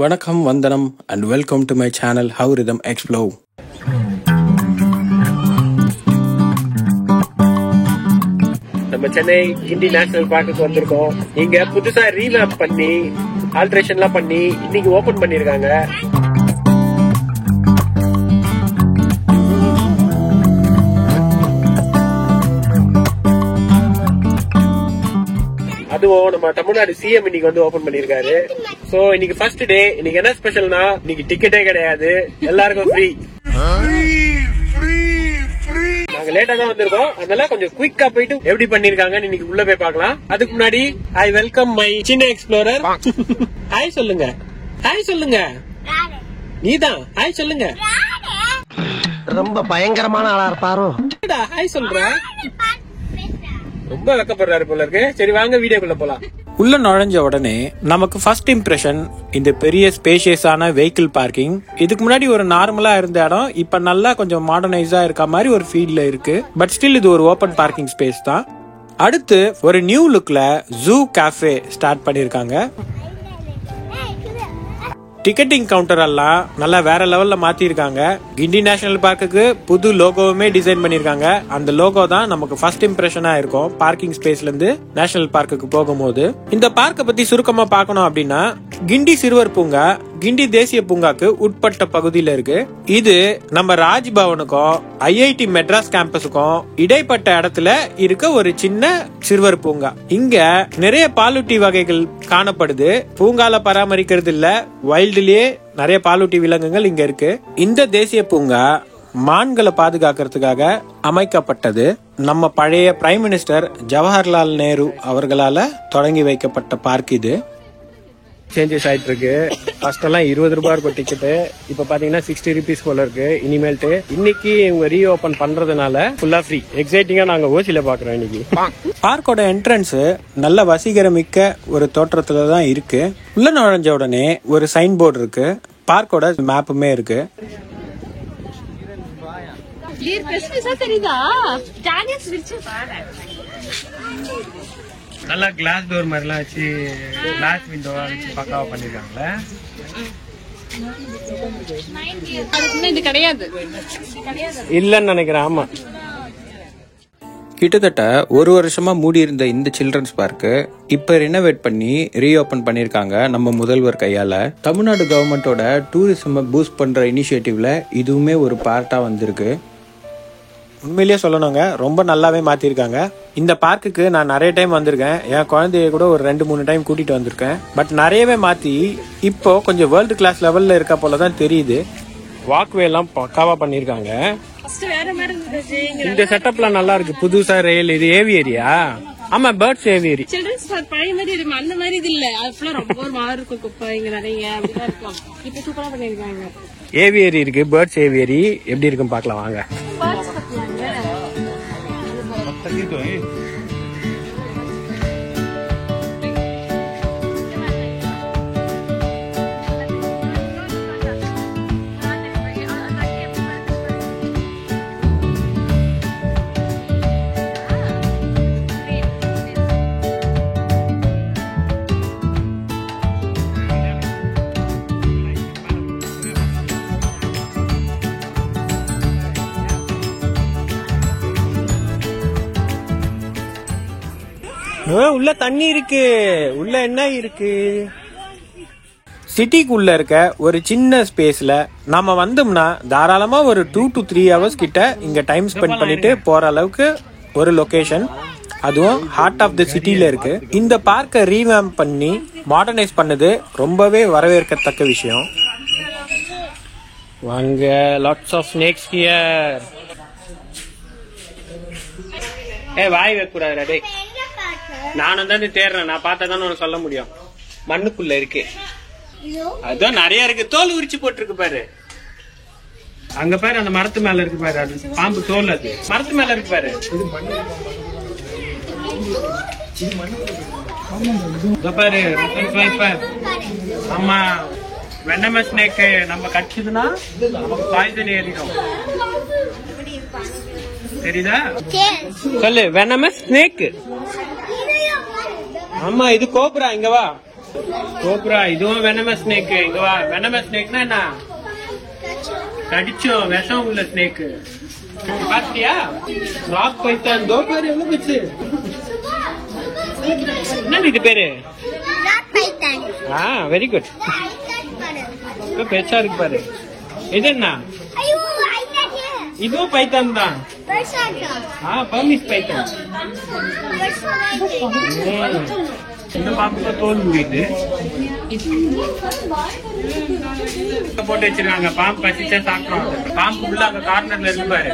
Vanakkam Vandanam and welcome to my channel How Rhythm Explore. நம்ம Chennai Guindy national பார்க்குக்கு வந்திருக்கோம். இங்க புதுசா ரீவேம்ப் பண்ணி ஆல்ட்ரேஷன்லாம் பண்ணி இன்னைக்கு ஓபன் பண்ணிருக்காங்க. அதுவும் நம்ம தமிழ்நாடு சிஎம் இன்னைக்கு வந்து ஓபன் பண்ணிருக்காரு. சோ இன்னைக்கு ஃபர்ஸ்ட் டே. இன்னைக்கு என்ன ஸ்பெஷல்னா இன்னைக்கு டிக்கெட்டே கிடையாது, எல்லாருக்கும் ஃப்ரீ. நாங்க லேட்டா தான் வந்திருக்கோம், அதனால கொஞ்சம் குயிக்கா போயிட்டு எப்படி பண்ணிருக்காங்கன்னு இன்னைக்கு உள்ள போய் பார்க்கலாம். அதுக்கு முன்னாடி ஐ வெல்கம் மை சின்ன எக்ஸ்ப்ளோரர். ஹாய் சொல்லுங்க, ஹாய் சொல்லுங்க. நீதான் ஹாய் சொல்லுங்க. ரொம்ப பயங்கரமான ஆளா இருப்பாரோ. ஹாய் சொல்ற, ரொம்ப வெக்கப்படுறாரு போல இருக்கு. சரி வாங்க வீடியோக்குள்ள போலாம். உள்ள நுழைஞ்ச உடனே நமக்கு ஃபர்ஸ்ட் இம்ப்ரெஷன் இந்த பெரிய ஸ்பேஷியஸான வெஹிக்கிள் பார்க்கிங். இதுக்கு முன்னாடி ஒரு நார்மலா இருந்த இடம் இப்ப நல்லா கொஞ்சம் மாடர்னைஸா இருக்க மாதிரி ஒரு ஃபீல்ல இருக்கு. பட் ஸ்டில் இது ஒரு ஓபன் பார்க்கிங் ஸ்பேஸ் தான். அடுத்து ஒரு நியூ லுக்ல ஜூ கேஃபே ஸ்டார்ட் பண்ணிருக்காங்க. டிக்கெட்டிங் கவுண்டர் எல்லாம் நல்லா வேற லெவல்ல மாத்திருக்காங்க. கிண்டி நேஷனல் பார்க்குக்கு புது லோகோவுமே டிசைன் பண்ணிருக்காங்க. அந்த லோகோ தான் நமக்கு ஃபர்ஸ்ட் இம்ப்ரெஷனா இருக்கும் பார்க்கிங் ஸ்பேஸ்ல இருந்து நேஷனல் பார்க்குக்கு போகும்போது. இந்த பார்க்க பத்தி சுருக்கமா பார்க்கணும் அப்படின்னா, கிண்டி சிறுவர் பூங்கா கிண்டி தேசிய பூங்காக்கு உட்பட்ட பகுதியில இருக்கு. இது நம்ம ராஜ்பவனுக்கும் ஐஐடி மெட்ராஸ் கேம்பஸுக்கும் இடைப்பட்ட இடத்துல இருக்க ஒரு சின்ன சிறுவர் பூங்கா. இங்க நிறைய பாலூட்டி வகைகள் காணப்படுது. பூங்கால பராமரிக்கிறது இல்ல, வைல்ட்லயே நிறைய பாலூட்டி விலங்குகள் இங்க இருக்கு. இந்த தேசிய பூங்கா மான்களை பாதுகாக்கிறதுக்காக அமைக்கப்பட்டது. நம்ம பழைய பிரைம் மினிஸ்டர் ஜவஹர்லால் நேரு அவர்களால தொடங்கி வைக்கப்பட்ட பார்க் இது. சேஞ்சஸ் ஆயிட்டு இருக்கு. ஃபர்ஸ்ட் எல்லாம் 20 ரூபாய் இருக்கும் டிக்கெட், இப்ப பாத்தீங்கன்னா 60 ரூபீஸ் போல இருக்கு. இனிமேல்ட்டு இன்னைக்கு இவங்க ரீ ஓபன் பண்றதுனால ஃபுல்லா ஃப்ரீ. எக்ஸைட்டிங்கா நாங்க ஓசில பாக்குறோம் இன்னைக்கு. பார்க்கோட என்ட்ரன்ஸ் நல்ல வசீகரமிக்க ஒரு தோற்றத்துல தான் இருக்கு. உள்ள நுழைஞ்ச உடனே ஒரு சைன் போர்டு இருக்கு, பார்க்கோட மேப்புமே இருக்கு. நல்லா கிளாஸ் டோர் மாதிரிலாம் வச்சு கிளாஸ் விண்டோவா வச்சு பக்காவா பண்ணிருக்காங்களே. இல்லன்னு நினைக்கிறேன். ஆமா, கிட்டத்தட்ட ஒரு வருஷமா மூடி இருந்த இந்த சில்ட்ரன்ஸ் பார்க்கு இப்ப ரினோவேட் பண்ணி ரீஓபன் பண்ணிருக்காங்க நம்ம முதல்வர் கையால. தமிழ்நாடு கவர்மெண்டோட டூரிசம் பூஸ்ட் பண்ற இனிஷியேட்டிவ்ல இதுவுமே ஒரு பார்ட்டா வந்திருக்கு. உண்மையிலேயே சொல்லணுங்க, ரொம்ப நல்லாவே மாத்திருக்காங்க. இந்த பார்க்குக்கு நான் நிறைய டைம் வந்திருக்கேன். என் குழந்தைய கூட ஒரு 2-3 டைம் கூட்டிட்டு வந்திருக்கேன். பட் நிறையவே மாத்தி இப்போ கொஞ்சம் வேர்ல்டு கிளாஸ் லெவல்ல இருக்க போலதான் தெரியுது. வாக்வே எல்லாம் பக்காவா பண்ணிருக்காங்க. இந்த செட்டப்லாம் நல்லா இருக்கு. புதுசா ரயில், இது ஏவியரியா? ஆமா, பேர்ட்ஸ் ஏவியரி. சில்ட்ரன்ஸ் பார்க் பழைய மாதிரி இருக்கு, அந்த மாதிரி இது இல்ல. அது ரொம்ப ஒரு மாதிரி இருக்கும், குப்பை இங்க நிறைய அப்படிதான் இருக்கும். இப்ப சூப்பரா பண்ணிருக்காங்க. ஏவியரி இருக்கு, பேர்ட்ஸ் ஏவியரி. எப்படி இருக்குன்னு பாக்கலாம் வாங்க. உள்ள தண்ணி இருக்கு. உள்ள என்ன இருக்கு? சிட்டிக்குள்ள இருக்க ஒரு சின்ன ஸ்பேஸ்ல நாம வந்தோம்னா தாராளமா ஒரு 2 to 3 hours கிட்ட இங்க டைம் ஸ்பெண்ட் பண்ணிட்டு போற அளவுக்கு ஒரு லொகேஷன். அதுவும் ஹார்ட் ஆஃப் த சிட்டில இருக்கு. இந்த பார்க்க ரீவேம்ப் பண்ணி மாடர்னைஸ் பண்ணது ரொம்பவே வரவேற்கத்தக்க விஷயம். வாங்க, லாட்ஸ் ஆஃப் ஸ்னேக்ஸ் ஹியர். வாய் வைக்க கூடாது டேய். நானும் தான் தேடுறேன், நான் பார்த்தா தானே உனக்கு சொல்ல முடியும். மண்ணுக்குள்ள இருக்கு, அதுதான் நிறைய இருக்கு. தோல் உரிச்சு போட்டுருக்கு பாரு. அங்க பாரு, அந்த மரத்து மேல இருக்கு பாரு. அது பாம்பு தோல், அது மரத்து மேல இருக்கு பாரு. பாரு. ஆமா, வெனமஸ் ஸ்னேக் நம்ம கடிச்சதுன்னா நமக்கு பாய்சன் ஏறிடும். தெரியுதா? சொல்லு, வெனமஸ் ஸ்னேக். ஆமா, இது கோப்ரா. இங்க வா. கோப்ரா, இதுவும் வெனமஸ் ஸ்னேக். இங்க வா. வெனமஸ் ஸ்னேக்னா என்ன? கடிச்சோம் விஷம் உள்ள ஸ்னேக். பாத்தியா? Rock Python. தோ பாரு எவ்வளவு பெருசு. என்ன இது பேரு? Very good. பெருசா இருக்கு பாரு. இது என்ன? இதுவும் பைத்தான் தான். Permits Python. இந்த பாம்புக்கு தோல் முடியுது போட்டு வச்சிருக்காங்க. பாம்பு பசிச்சா சாப்பிடுவாங்க. பாம்பு உள்ள அங்க கார்னர்ல இருக்கு பாரு.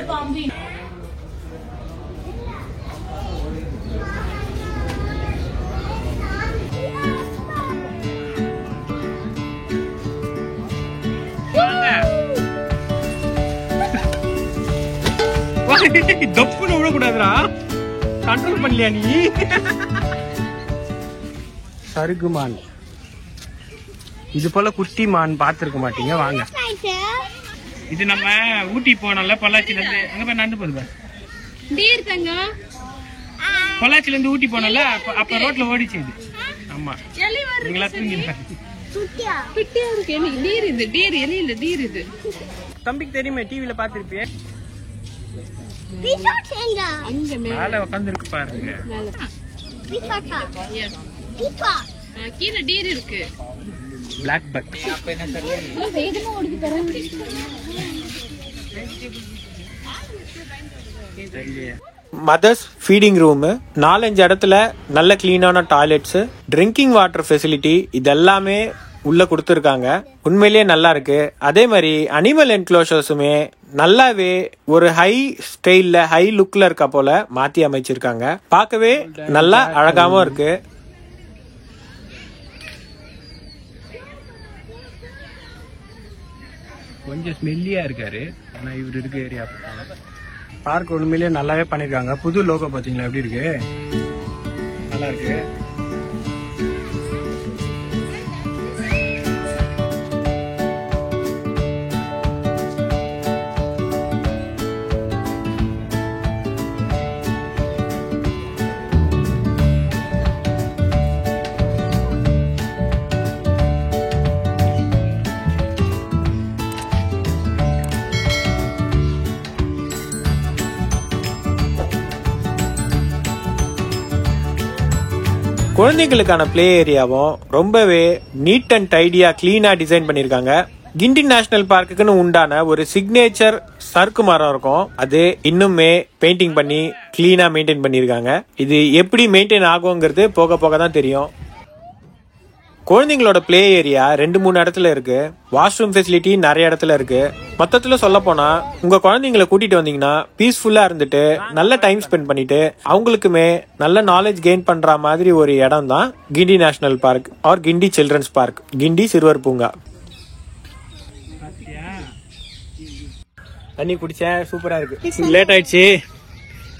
தப்புன்னு விடக்கூடாதுரா. கண்ட்ரோல் பண்ணலையா நீ? சருகுமான். இது போல குட்டி மான் பாத்துருக்க மாட்டீங்க. வாங்க. இது நம்ம ஊட்டி போனோம்ல, பொள்ளாச்சில இருந்து. அங்க போய் நடந்து போகுது பாரு. பொள்ளாச்சில இருந்து ஊட்டி போனோம்ல, அப்ப ரோட்ல ஓடிச்சு இது. ஆமா, நீங்களா தூங்கிருப்பாரு. தம்பிக்கு தெரியுமே, டிவில பாத்துருப்பியே. மேல உட்காந்து இருக்கு பாருங்க. கீழே டீர் இருக்கு. Blackbuck. Mothers feeding room, 4-5 இடத்துல நல்ல கிளீனான டாய்லெட்ஸ், ட்ரிங்கிங் வாட்டர் ஃபெசிலிட்டி, இதெல்லாமே உள்ள கொடுத்துருக்காங்க. உண்மையிலேயே நல்லா இருக்கு. அதே மாதிரி அனிமல் என்க்ளோஷர்ஸுமே நல்லாவே ஒரு ஹை ஸ்டைல்ல, ஹை லுக்ல இருக்க போல மாத்தி அமைச்சிருக்காங்க. பார்க்கவே நல்லா அழகாவும் இருக்கு. கொஞ்சம் ஸ்மெல்லியா இருக்காரு, ஆனா இவர் இருக்க ஏரியா பார்க் உண்மையிலேயே நல்லாவே பண்ணிருக்காங்க. புது லோகோ பாத்தீங்களா எப்படி இருக்கு? நல்லா இருக்கு. குழந்தைகளுக்கான பிளே ஏரியாவும் ரொம்பவே நீட் அண்ட் டைடியா கிளீனா டிசைன் பண்ணிருக்காங்க. கிண்டி நேஷனல் பார்க்குன்னு உண்டான ஒரு சிக்னேச்சர் சறுக்கு மரம் இருக்கும். அது இன்னுமே பெயிண்டிங் பண்ணி கிளீனா மெயின்டைன் பண்ணிருக்காங்க. இது எப்படி மெயின்டைன் ஆகுங்கிறது போக போக தான் தெரியும். குழந்தைங்களோட பிளே ஏரியா 2-3 இடத்துல இருக்கு. வாஷ்ரூம் ஃபெசிலிட்டி நிறைய இடத்துல இருக்கு. மொத்தத்துல சொல்ல போனா உங்க குழந்தைங்களை கூட்டிட்டு வந்தீங்கன்னா பீஸ்ஃபுல்லா இருந்துட்டு நல்ல டைம் ஸ்பெண்ட் பண்ணிட்டு அவங்களுக்குமே நல்ல நாலேஜ் கெயின் பண்ற மாதிரி ஒரு இடம் தான் கிண்டி நேஷனல் பார்க் ஆர் கிண்டி சில்ட்ரன்ஸ் பார்க், கிண்டி சிறுவர் பூங்கா. தண்ணி குடிச்சேன், சூப்பரா இருக்கு. லேட் ஆயிடுச்சு,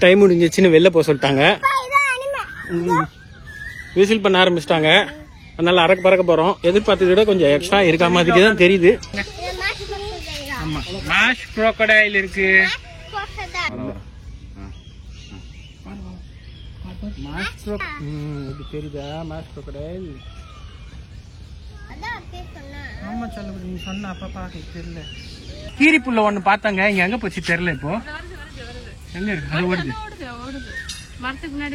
டைம் முடிஞ்சிச்சுன்னு வெளில போக சொல்லிட்டாங்க. விசில் பண்ண ஆரம்பிச்சிட்டாங்க. அதனால அறக்க பறக்க போறோம். எதிர்பார்த்ததை விட கொஞ்சம் எக்ஸ்ட்ரா இருக்க மாதிரி தான் தெரியுது. ஆமா, மாஷ் crocodile இருக்கு. இது தெரியுதா? Marsh crocodile. ஆமா சொல்லுங்க, நீ சொன்ன அப்பா பாக்க தெரியல. கீரி புள்ள ஒண்ணு பாத்தாங்க, இங்க எங்க போச்சு தெரியல. இப்போ எங்க இருக்கு? அது ஓடுது. மரத்துக்கு முன்னாடி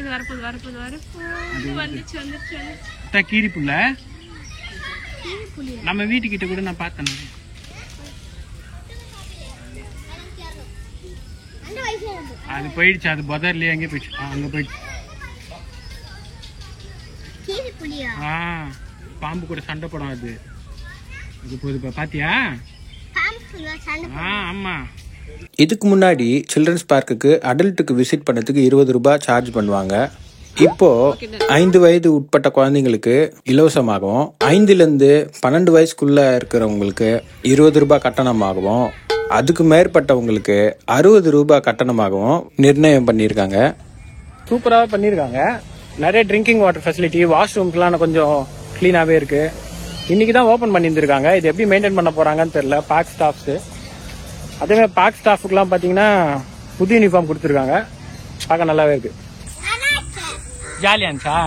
வந்துச்சு. கீரி புள்ள நம்ம வீட்டுக்கிட்ட கூட நான் பார்த்தேன். அது போயிடுச்சு, அது புதர்லயே எங்க போயிடுச்சு. அங்க போயிடுச்சு. பாம்பு கூட சண்டை போடும். அது போகுது பாத்தியா? ஆமா. இதுக்கு முன்னாடி சில்ட்ரன்ஸ் பார்க்குக்கு அடல்ட்டுக்கு விசிட் பண்ணதுக்கு 20 ரூபாய் சார்ஜ் பண்ணுவாங்க. இப்போ 5 வயது உட்பட்ட குழந்தைங்களுக்கு இலவசமாகவும், 5லேருந்து 12 வயசுக்குள்ள இருக்கிறவங்களுக்கு 20 ரூபாய் கட்டணமாகவும், அதுக்கு மேற்பட்டவங்களுக்கு 60 ரூபாய் கட்டணமாகவும் நிர்ணயம் பண்ணியிருக்காங்க. சூப்பராக பண்ணியிருக்காங்க. நிறைய ட்ரிங்கிங் வாட்டர் ஃபெசிலிட்டி, வாஷ்ரூம்ஸ்லாம் கொஞ்சம் கிளீனாகவே இருக்கு. இன்னைக்கு தான் ஓப்பன் பண்ணியிருந்திருக்காங்க. இது எப்படி மெயின்டைன் பண்ண போறாங்கன்னு தெரியல பார்க் ஸ்டாஃப்ஸ். அதே மாதிரி பார்க் ஸ்டாஃபுக்குலாம் பார்த்தீங்கன்னா புது யூனிஃபார்ம் கொடுத்துருக்காங்க. பார்க்க நல்லாவே இருக்கு. ஜாலியா இருந்துச்சா?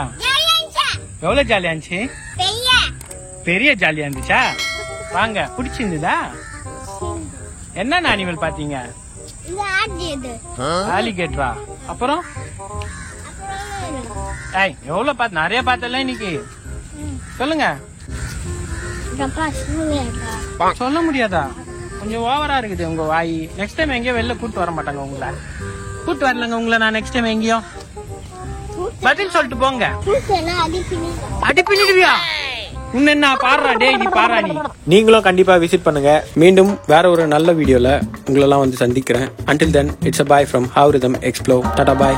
எவ்வளோ ஜாலியா இருந்துச்சு? பெரிய ஜாலியா இருந்துச்சா? வாங்க, பிடிச்சிருந்ததா? என்ன அனிமல் பாத்தீங்க? ஆலிகேட்டரா? அப்புறம் எவ்வளவு பார்த்து? நிறைய பார்த்தல இன்னைக்கு. சொல்லுங்க. சொல்ல முடியாதா? கொஞ்சம் ஓவரா இருக்குது உங்க வாய். நெக்ஸ்ட் டைம் எங்கேயோ வெளில கூட்டு வர மாட்டாங்க உங்களை. கூட்டு வரலங்க உங்களை நான் நெக்ஸ்ட் டைம் எங்கேயோ. பதில் சொல்லிட்டு போங்க. அடி பின்னிடுவியா? உன்ன என்ன பாடுறா? டேய், நீ பாடுறா. நீ நீங்களும் கண்டிப்பா விசிட் பண்ணுங்க. மீண்டும் வேற ஒரு நல்ல வீடியோல உங்களெல்லாம் வந்து சந்திக்கிறேன். Until then, it's a bye from How Rhythm Explore. Tata bye.